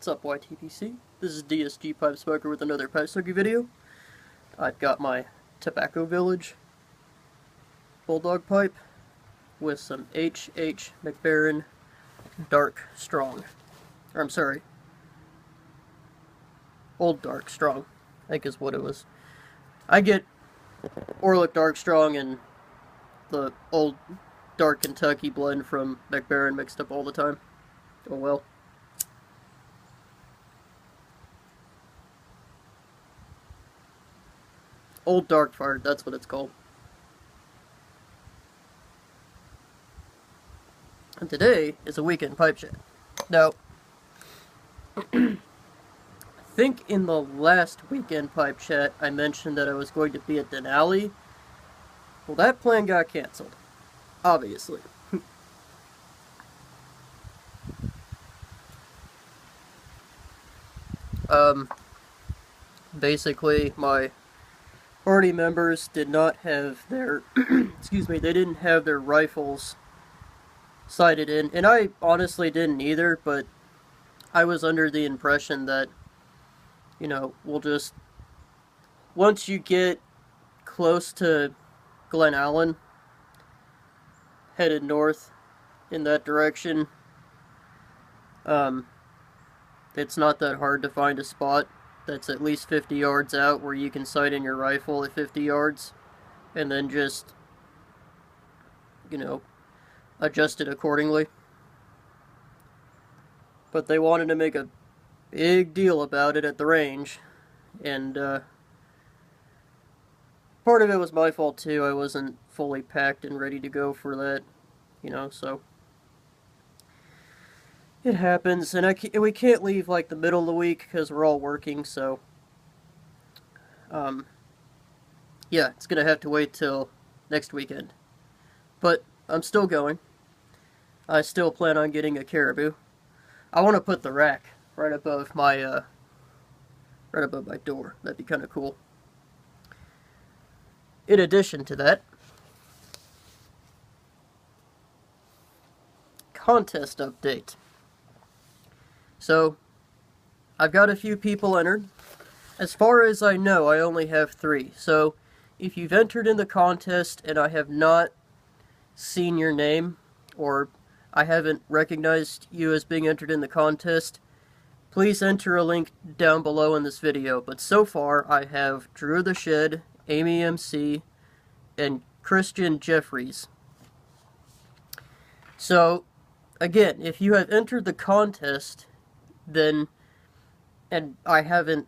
What's up, YTPC? This is DSG Pipe Smoker with another pipe smoking video. I've got my Tobacco Village Bulldog pipe with some H.H. McBaron Dark Strong. Or, I'm sorry, Old Dark Strong, I think is what it was. I get Orlick Dark Strong and the Old Dark Kentucky blend from McBaron mixed up all the time. Oh well. Old Dark Fired, that's what it's called. And today is a weekend pipe chat. Now, I think in the last weekend pipe chat I mentioned that I was going to be at Denali. Well, that plan got canceled. Obviously. Basically, my party members did not have their, excuse me, they didn't have their rifles sighted in, and I honestly didn't either, but I was under the impression that, you know, we'll just, once you get close to Glen Allen, headed north in that direction, it's not that hard to find a spot that's at least 50 yards out where you can sight in your rifle at 50 yards and then just, you know, adjust it accordingly. But they wanted to make a big deal about it at the range, and part of it was my fault too. I wasn't fully packed and ready to go for that, you know, so it happens, and we can't leave like the middle of the week because we're all working, so yeah, it's gonna have to wait till next weekend. But I'm still going. I still plan on getting a caribou. I want to put the rack right above my door. That'd be kind of cool. In addition to that, contest update. So, I've got a few people entered. As far as I know, I only have 3. So, if you've entered in the contest and I have not seen your name, or I haven't recognized you as being entered in the contest, please enter a link down below in this video. But so far, I have Drew the Shed, Amy MC, and Christian Jeffries. So, again, if you have entered the contest, then, and I haven't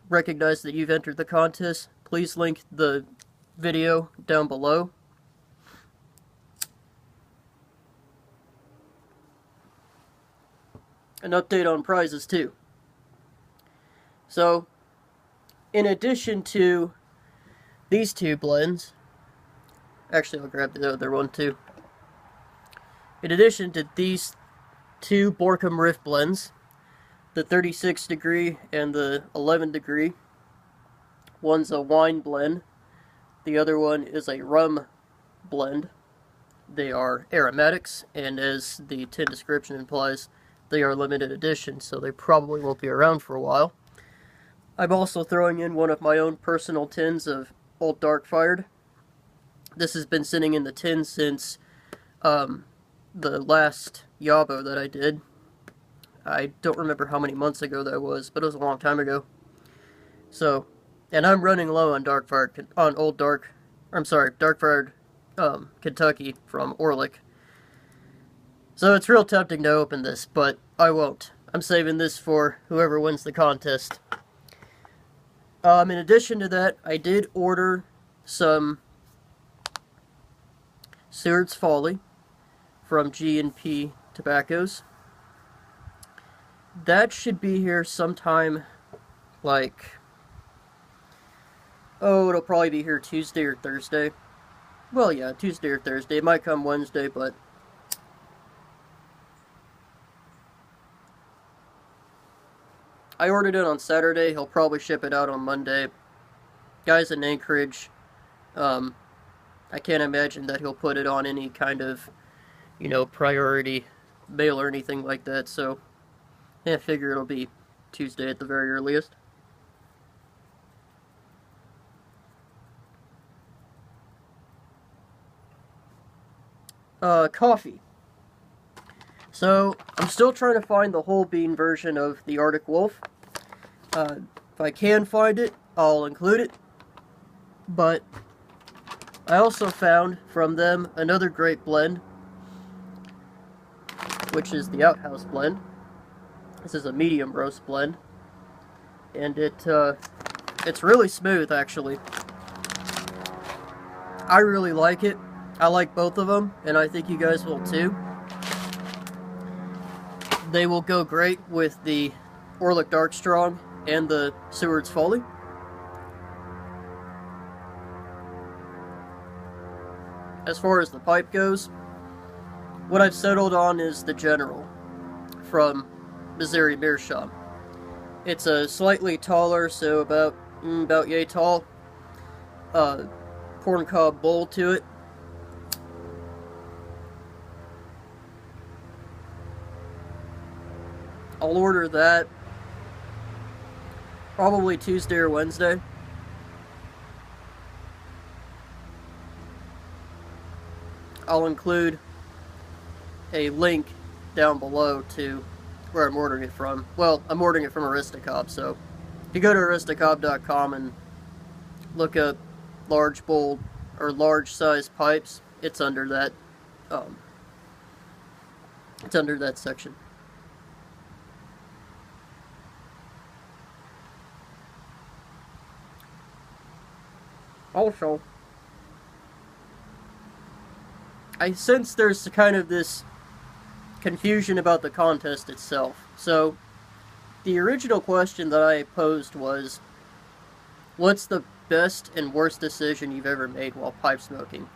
recognized that you've entered the contest, please link the video down below. An update on prizes too. So, in addition to these 2 blends, actually I'll grab the other one too. In addition to these 2 Borkum Riff blends, the 36 degree and the 11 degree, one's a wine blend, the other one is a rum blend. They are aromatics, and as the tin description implies, they are limited edition, so they probably won't be around for a while. I'm also throwing in one of my own personal tins of Old Dark Fired. This has been sitting in the tin since the last Yabo that I did. I don't remember how many months ago that was, but it was a long time ago. So, and I'm running low on Dark Fired, on Old Dark, I'm sorry, Dark Fired Kentucky from Orlick. So it's real tempting to open this, but I won't. I'm saving this for whoever wins the contest. In addition to that, I did order some Seward's Folly from G&P Tobaccos. That should be here sometime, like, oh, it'll probably be here Tuesday or Thursday. Well, yeah, Tuesday or Thursday. It might come Wednesday, but I ordered it on Saturday. He'll probably ship it out on Monday. Guy's in Anchorage. I can't imagine that he'll put it on any kind of, you know, priority mail or anything like that, so I figure it'll be Tuesday at the very earliest. Coffee. So, I'm still trying to find the whole bean version of the Arctic Wolf. If I can find it, I'll include it. But I also found from them another great blend, which is the Outhouse blend. This is a medium roast blend, and it's really smooth, actually. I really like it. I like both of them, and I think you guys will too. They will go great with the Orlick Dark Strong and the Seward's Folly. As far as the pipe goes, what I've settled on is the General from Missouri Meerschaum. It's a slightly taller, so about yay tall, corncob bowl to it. I'll order that probably Tuesday or Wednesday. I'll include a link down below to where I'm ordering it from. Well, I'm ordering it from Aristocob, so if you go to aristocob.com and look up large bowl or large size pipes, it's under that section. Also, I sense there's kind of this confusion about the contest itself. So, the original question that I posed was, what's the best and worst decision you've ever made while pipe smoking?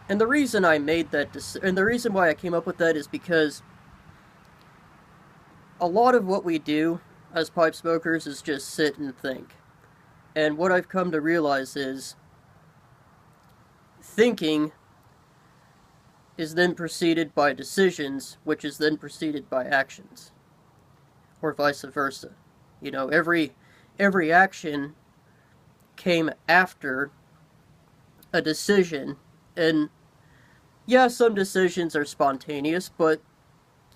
And the reason I made that and the reason why I came up with that is because a lot of what we do as pipe smokers is just sit and think. And what I've come to realize is thinking is then preceded by decisions, which is then preceded by actions, or vice versa. You know, every action came after a decision, and yeah, some decisions are spontaneous, but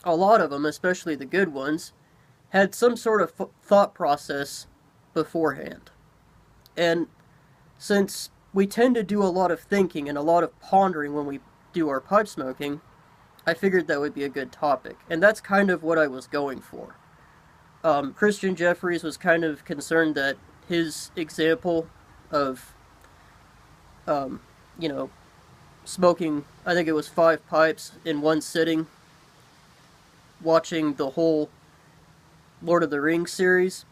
a lot of them, especially the good ones, had some sort of thought process beforehand. And since we tend to do a lot of thinking and a lot of pondering when we do our pipe smoking, I figured that would be a good topic. And that's kind of what I was going for. Christian Jeffries was kind of concerned that his example of, you know, smoking, I think it was 5 pipes in one sitting, watching the whole Lord of the Rings series.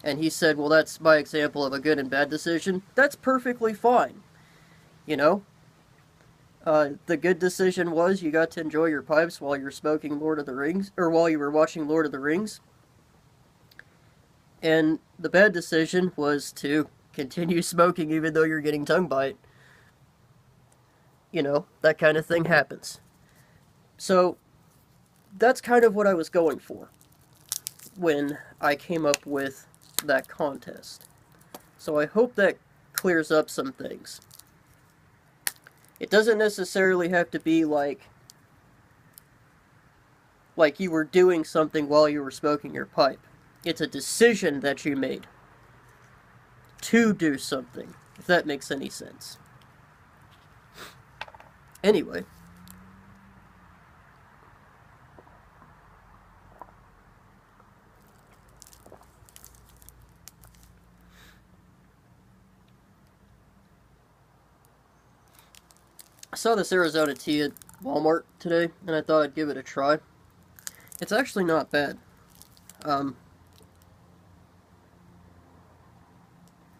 And he said, well, that's my example of a good and bad decision. That's perfectly fine. You know? The good decision was you got to enjoy your pipes while you're smoking Lord of the Rings, or while you were watching Lord of the Rings. And the bad decision was to continue smoking even though you're getting tongue bite. You know, that kind of thing happens. So, that's kind of what I was going for when I came up with that contest. So I hope that clears up some things. It doesn't necessarily have to be like you were doing something while you were smoking your pipe. It's a decision that you made to do something, if that makes any sense. Anyway, I saw this Arizona tea at Walmart today, and I thought I'd give it a try. It's actually not bad.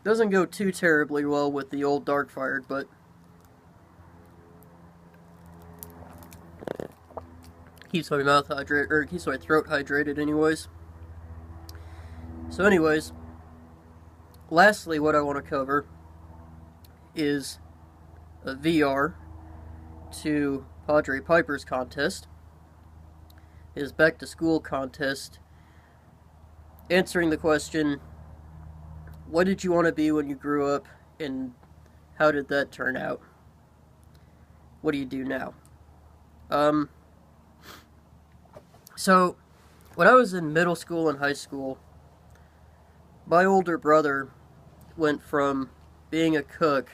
Doesn't go too terribly well with the old Dark Fired, but keeps my mouth hydrated, or keeps my throat hydrated anyways. So anyways, lastly, what I want to cover is a VR to Padre Piper's contest. his back to school contest, answering the question, what did you want to be when you grew up, and how did that turn out? What do you do now? So, when I was in middle school and high school, my older brother went from being a cook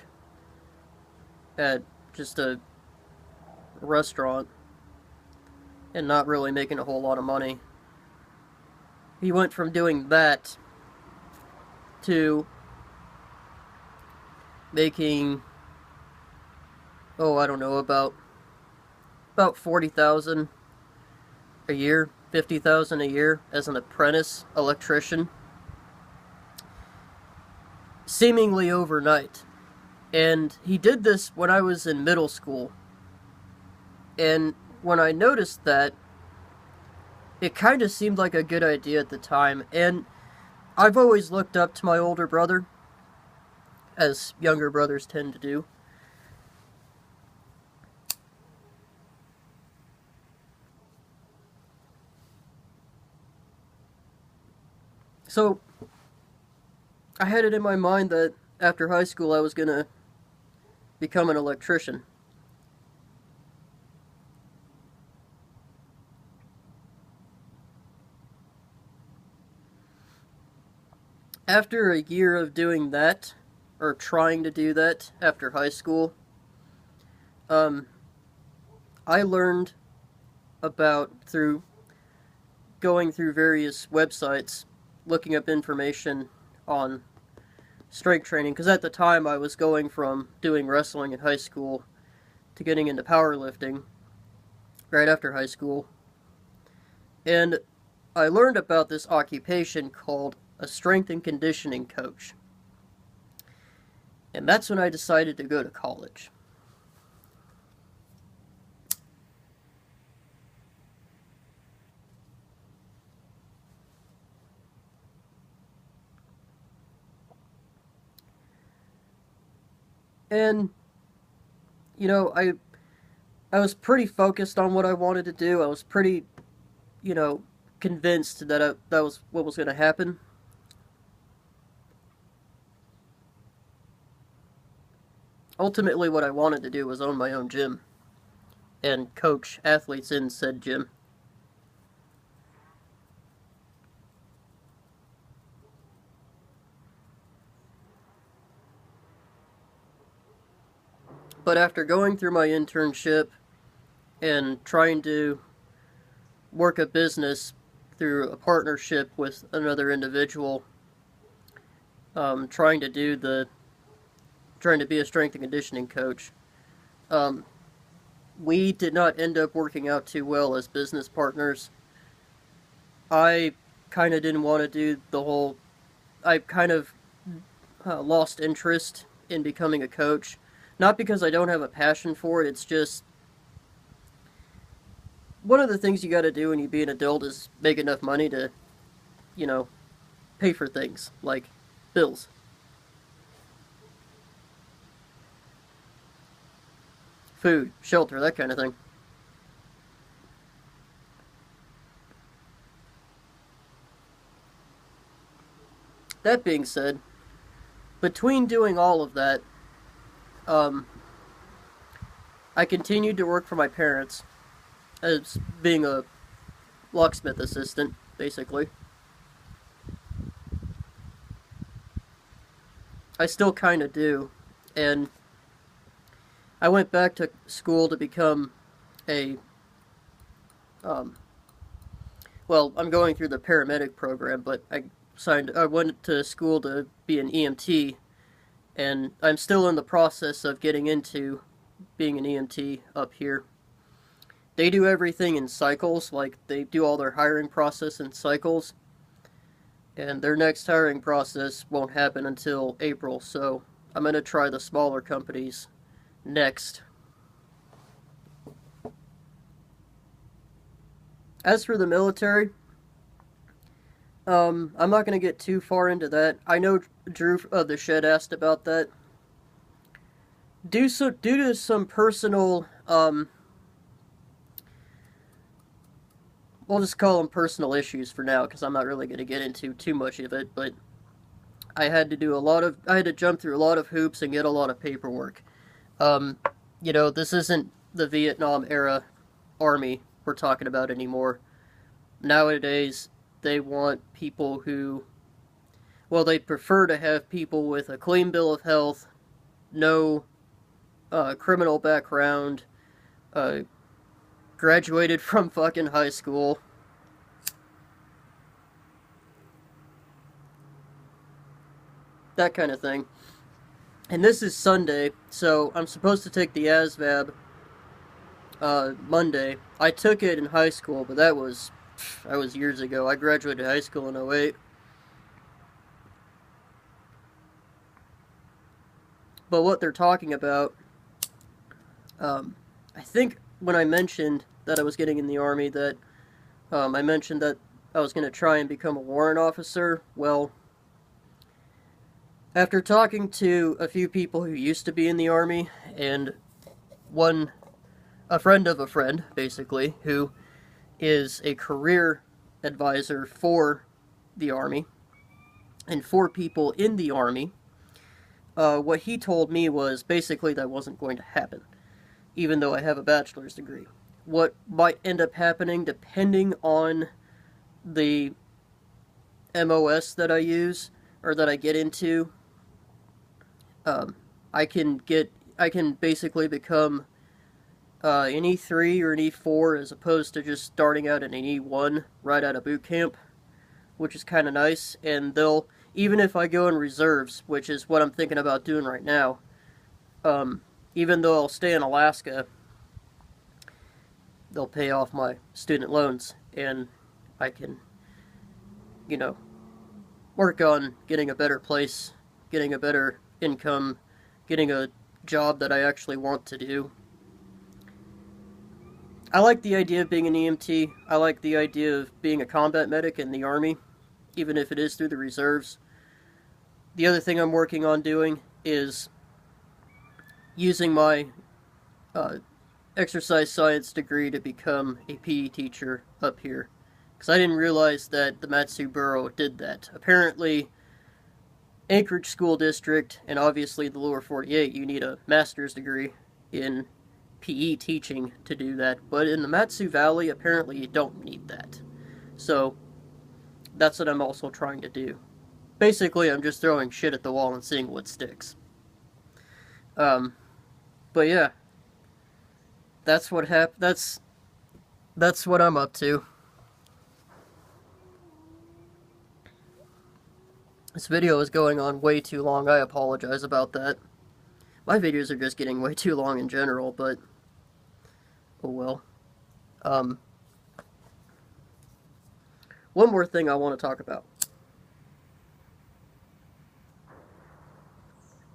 at just a restaurant and not really making a whole lot of money. He went from doing that to making, I don't know, about 40,000 a year, 50,000 a year as an apprentice electrician, seemingly overnight. And he did this when I was in middle school. And when I noticed that, it kind of seemed like a good idea at the time. And I've always looked up to my older brother, as younger brothers tend to do. So, I had it in my mind that after high school I was going to become an electrician. After a year of doing that, or trying to do that after high school, I learned about, through going through various websites, looking up information on strength training, because at the time I was going from doing wrestling in high school to getting into powerlifting right after high school. And I learned about this occupation called a strength and conditioning coach. And that's when I decided to go to college. And, I was pretty focused on what I wanted to do. I was pretty, convinced that that was what was going to happen. Ultimately, what I wanted to do was own my own gym and coach athletes in said gym. But after going through my internship and trying to work a business through a partnership with another individual, trying to be a strength and conditioning coach, we did not end up working out too well as business partners. I kind of didn't want to do I kind of lost interest in becoming a coach. Not because I don't have a passion for it, it's just one of the things you gotta do when you be an adult is make enough money to, pay for things, like bills. Food, shelter, that kind of thing. That being said, between doing all of that, I continued to work for my parents as being a locksmith assistant, basically. I still kind of do, and I went back to school to become I'm going through the paramedic program, but I went to school to be an EMT, and I'm still in the process of getting into being an EMT up here. They do everything in cycles, like they do all their hiring process in cycles, and their next hiring process won't happen until April, so I'm going to try the smaller companies next. As for the military, I'm not going to get too far into that. I know Drew of the Shed asked about that. Due to some personal we'll just call them personal issues for now, because I'm not really going to get into too much of it, but I had to jump through a lot of hoops and get a lot of paperwork. You know, this isn't the Vietnam era army we're talking about anymore. Nowadays, they want people who, well, they prefer to have people with a clean bill of health, no criminal background, graduated from fucking high school. That kind of thing. And this is Sunday, so I'm supposed to take the ASVAB Monday. I took it in high school, but that was years ago. I graduated high school in 08. But what they're talking about, I think when I mentioned that I was getting in the Army, that I mentioned that I was going to try and become a warrant officer. Well, after talking to a few people who used to be in the Army, and a friend of a friend, basically, who is a career advisor for the Army, and for people in the Army, what he told me was basically that wasn't going to happen, even though I have a bachelor's degree. What might end up happening, depending on the MOS that I use, or that I get into, I can basically become an E3 or an E4 as opposed to just starting out at an E1 right out of boot camp, which is kind of nice. And even if I go in reserves, which is what I'm thinking about doing right now, even though I'll stay in Alaska, they'll pay off my student loans, and I can, you know, work on getting a better place, getting a better income, getting a job that I actually want to do. I like the idea of being an EMT. I like the idea of being a combat medic in the Army, even if it is through the reserves. The other thing I'm working on doing is using my exercise science degree to become a PE teacher up here. Because I didn't realize that the Matsu Borough did that. Apparently, Anchorage School District, and obviously the Lower 48, you need a master's degree in PE teaching to do that. But in the Matsu Valley, apparently you don't need that. So, that's what I'm also trying to do. Basically, I'm just throwing shit at the wall and seeing what sticks. But yeah. That's what that's what I'm up to. This video is going on way too long. I apologize about that. My videos are just getting way too long in general, but oh well. One more thing I want to talk about.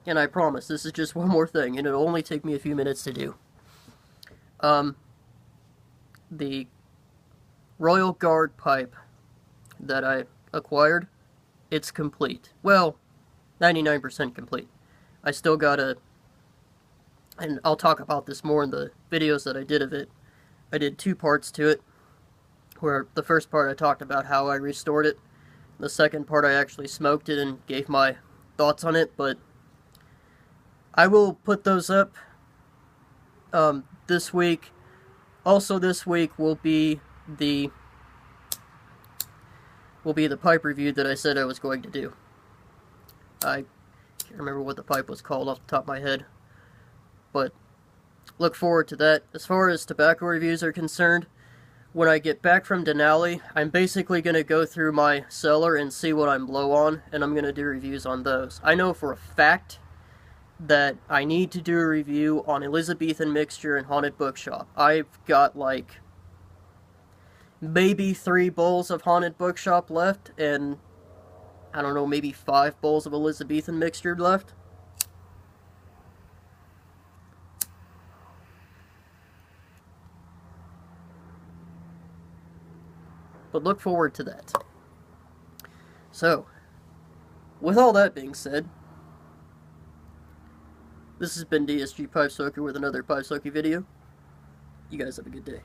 And I promise, this is just one more thing, and it'll only take me a few minutes to do. The Royal Guard pipe that I acquired, it's complete. Well, 99% complete. I still gotta, and I'll talk about this more in the videos that I did of it. I did 2 parts to it, where the first part I talked about how I restored it. The second part I actually smoked it and gave my thoughts on it, but I will put those up this week. Also this week will be the pipe review that I said I was going to do. I can't remember what the pipe was called off the top of my head, but look forward to that. As far as tobacco reviews are concerned, when I get back from Denali, I'm basically going to go through my cellar and see what I'm low on, and I'm going to do reviews on those. I know for a fact that I need to do a review on Elizabethan Mixture and Haunted Bookshop. I've got like maybe 3 bowls of Haunted Bookshop left, and I don't know, maybe 5 bowls of Elizabethan Mixture left. But look forward to that. So, with all that being said, this has been DSG Pipe Soaker with another Pipe Soaking video. You guys have a good day.